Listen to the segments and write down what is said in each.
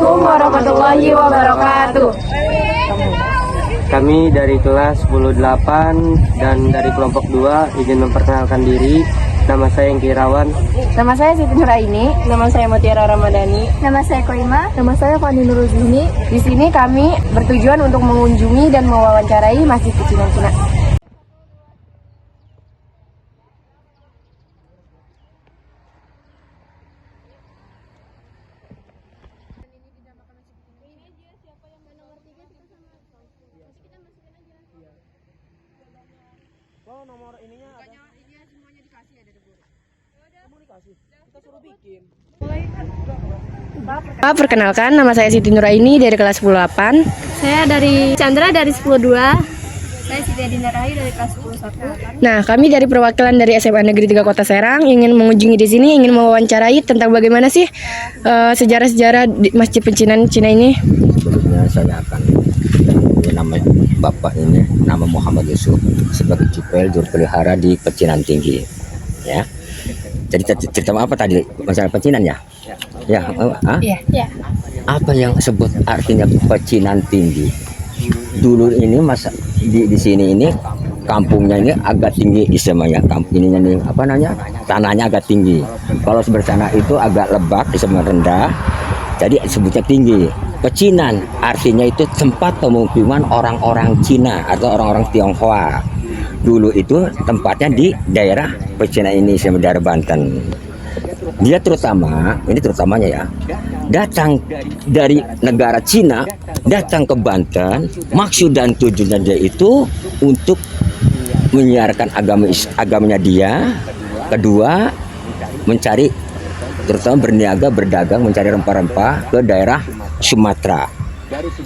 Assalamualaikum warahmatullahi wabarakatuh. Kami dari kelas 10-8 dan dari kelompok 2 izin memperkenalkan diri. Nama saya Engki Irawan. Nama saya Siti Nuraini. Nama saya Mutiara Ramadhani. Nama saya Koima. Nama saya Fani Nuruzini. Di sini kami bertujuan untuk mengunjungi dan mewawancarai Masjid Pecinan Cina. Oh, nomor ininya ada. Semuanya dikasih ada debu. Semua dikasih. Kita suruh bikin. Perkenalkan, nama saya Siti Nuraini dari kelas 10-8. Saya dari Chandra dari 10-2. Saya Siti Adinda Rahayu dari kelas 10-1. Nah, kami dari perwakilan dari SMA Negeri 3 Kota Serang ingin mengunjungi di sini, ingin mewawancarai tentang bagaimana sih sejarah-sejarah di Masjid Pecinan Cina ini. Sebelumnya saya akan nama bapak ini, nama Muhammad Yusuf, sebagai Cupel Juru Pelihara di Pecinan Tinggi. Ya. Jadi cerita apa tadi masalah pecinan ya? Ya, Iya. apa yang sebut artinya Pecinan Tinggi? Dulu ini masa di sini ini kampungnya ini agak tinggi istilahnya, ininya nih apa namanya, tanahnya agak tinggi. Kalau sebelah sana itu agak lebak, istilahnya rendah, jadi sebutnya tinggi. Pecinan artinya itu tempat pemukiman orang-orang Cina atau orang-orang Tionghoa. Dulu itu tempatnya di daerah Pecinan ini, daerah Banten. Dia terutamanya ya, datang dari negara Cina, datang ke Banten. Maksud dan tujuannya dia itu untuk menyiarkan agamanya dia. Kedua, mencari, terutama berniaga, berdagang, mencari rempah-rempah ke daerah Sumatera.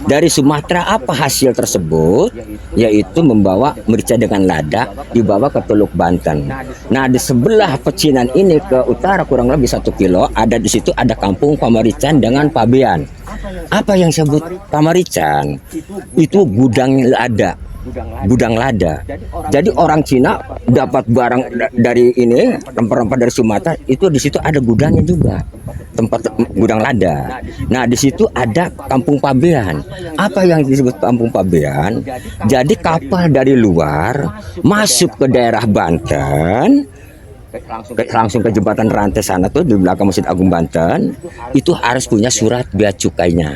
Dari Sumatera apa hasil tersebut? Yaitu membawa merica dengan lada, dibawa ke Teluk Banten. Nah, di sebelah Pecinan ini ke utara kurang lebih 1 kilo, ada di situ ada kampung Pamarican dengan Pabean. Apa yang sebut Pamarican? Itu gudang lada. Jadi orang Cina dapat barang dari ini, rempah-rempah dari Sumatera, itu di situ ada gudangnya juga, tempat gudang lada. Nah, di situ ada kampung Pabean. Apa yang disebut kampung Pabean? Jadi kapal dari luar masuk ke daerah Banten, langsung ke jembatan rantai sana tuh di belakang Masjid Agung Banten, itu harus punya surat bea cukainya.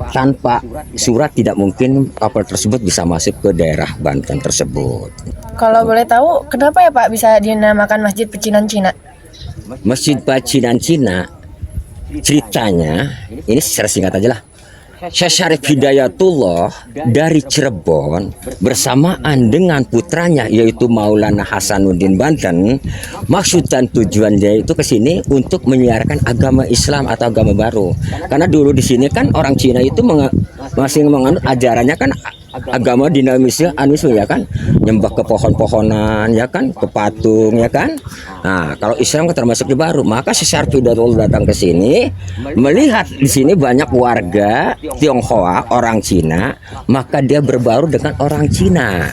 Tanpa surat tidak mungkin kapal tersebut bisa masuk ke daerah Banten tersebut. Kalau boleh tahu, kenapa ya Pak bisa dinamakan Masjid Pecinan Cina? Masjid Pecinan Cina, ceritanya ini secara singkat aja lah. Syekh Syarif Hidayatullah dari Cirebon bersamaan dengan putranya yaitu Maulana Hasanuddin Banten. Maksud dan tujuan dia itu ke sini untuk menyiarkan agama Islam atau agama baru. Karena dulu di sini kan orang Cina itu masih menganut ajarannya kan agama dinamisnya ya kan, nyembah ke pohon-pohonan ya kan, ke patung ya kan. Nah, kalau Islam kan termasuk di baru, maka Syekh Hidayatullah datang ke sini melihat di sini banyak warga Tionghoa, orang Cina, maka dia berbaur dengan orang Cina.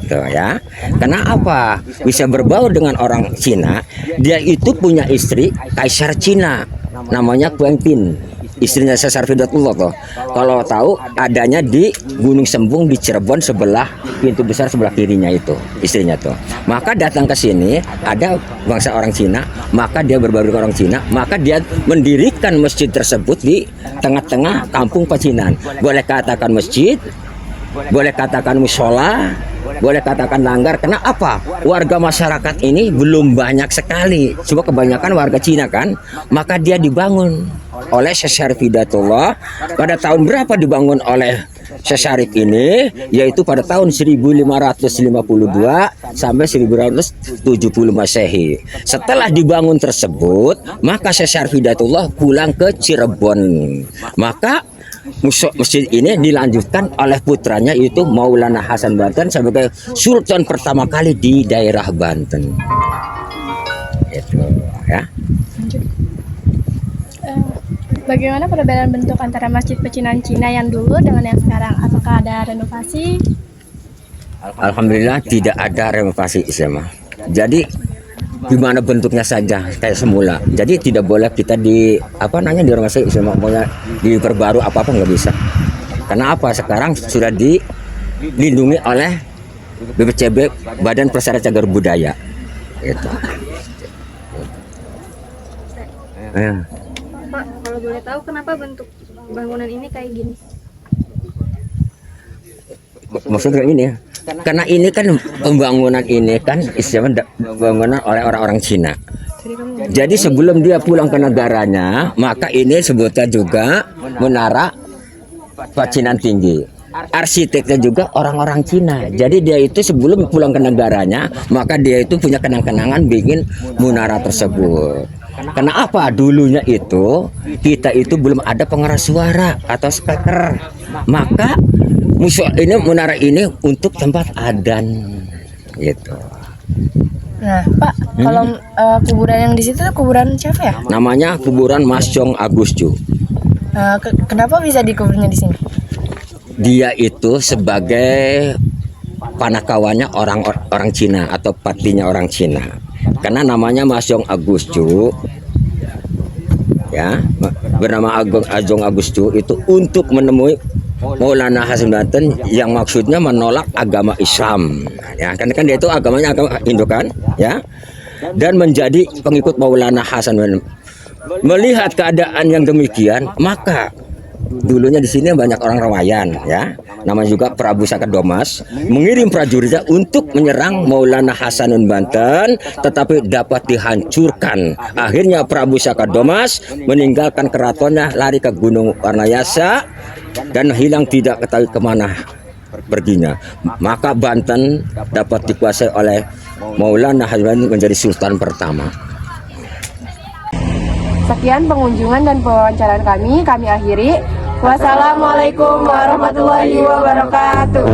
Tuh ya. Kenapa bisa berbaur dengan orang Cina? Dia itu punya istri kaisar Cina, namanya Kuang Tin. Istrinya Syekh Hidayatullah tuh. Kalau tahu adanya di Gunung Sembung di Cirebon, sebelah pintu besar sebelah kirinya itu istrinya tuh. Maka datang ke sini ada bangsa orang Cina, maka dia berbaur dengan orang Cina, maka dia mendirikan masjid tersebut di tengah-tengah kampung Pecinan. Boleh katakan masjid, boleh katakan musola, boleh katakan langgar. Karena apa? Warga masyarakat ini belum banyak sekali, cuma kebanyakan warga Cina kan. Maka dia dibangun oleh Syekh Syarif Hidayatullah. Pada tahun berapa dibangun oleh Syekh Syarif ini? Yaitu pada tahun 1552 sampai 1570 Masehi. Setelah dibangun tersebut, maka Syekh Syarif Hidayatullah pulang ke Cirebon. Maka masjid ini dilanjutkan oleh putranya yaitu Maulana Hasan Banten sebagai sultan pertama kali di daerah Banten. Itu ya. Bagaimana perbedaan bentuk antara Masjid Pecinan Cina yang dulu dengan yang sekarang? Apakah ada renovasi? Alhamdulillah tidak ada renovasi Islam. Jadi gimana bentuknya saja kayak semula. Jadi tidak boleh kita di direnovasi, semuanya diperbaru apa nggak bisa. Karena apa? Sekarang sudah dilindungi oleh BPCB, Badan Pelestarian Cagar Budaya. Gitu. Pak, kalau boleh tahu kenapa bentuk bangunan ini kayak gini? Maksudnya ini ya, karena ini kan pembangunan ini kan istilahnya bangunan oleh orang-orang Cina. Jadi sebelum dia pulang ke negaranya, maka ini sebutnya juga Menara Pacinan Tinggi. Arsiteknya juga orang-orang Cina. Jadi dia itu sebelum pulang ke negaranya, maka dia itu punya kenang-kenangan bikin menara tersebut. Karena apa? Dulunya itu kita itu belum ada pengeras suara atau speaker. Maka menara ini untuk tempat adzan gitu. Nah, Pak, kalau kuburan yang di situ kuburan siapa ya? Namanya kuburan Mas Jong Agusju. Kenapa bisa dikuburnya di sini? Dia itu sebagai panakawannya orang Cina atau patinya orang Cina. Karena namanya Mas Jong Agusju, ya, bernama Ajong Agusju itu untuk menemui Maulana Hasan Banten yang maksudnya menolak agama Islam. Ya, kan dia itu agamanya agama Hindu kan, ya. Dan menjadi pengikut Maulana Hasan Banten. Melihat keadaan yang demikian, maka dulunya di sini banyak orang Rawayan, ya, namanya juga Prabu Sakadomas, mengirim prajuritnya untuk menyerang Maulana Hasanun Banten, tetapi dapat dihancurkan. Akhirnya Prabu Sakadomas meninggalkan keratonnya, lari ke Gunung Warnayasa dan hilang tidak ketahui kemana perginya. Maka Banten dapat dikuasai oleh Maulana Hasan menjadi sultan pertama. Sekian pengunjungan dan pewawancaraan kami akhiri. Wassalamualaikum warahmatullahi wabarakatuh.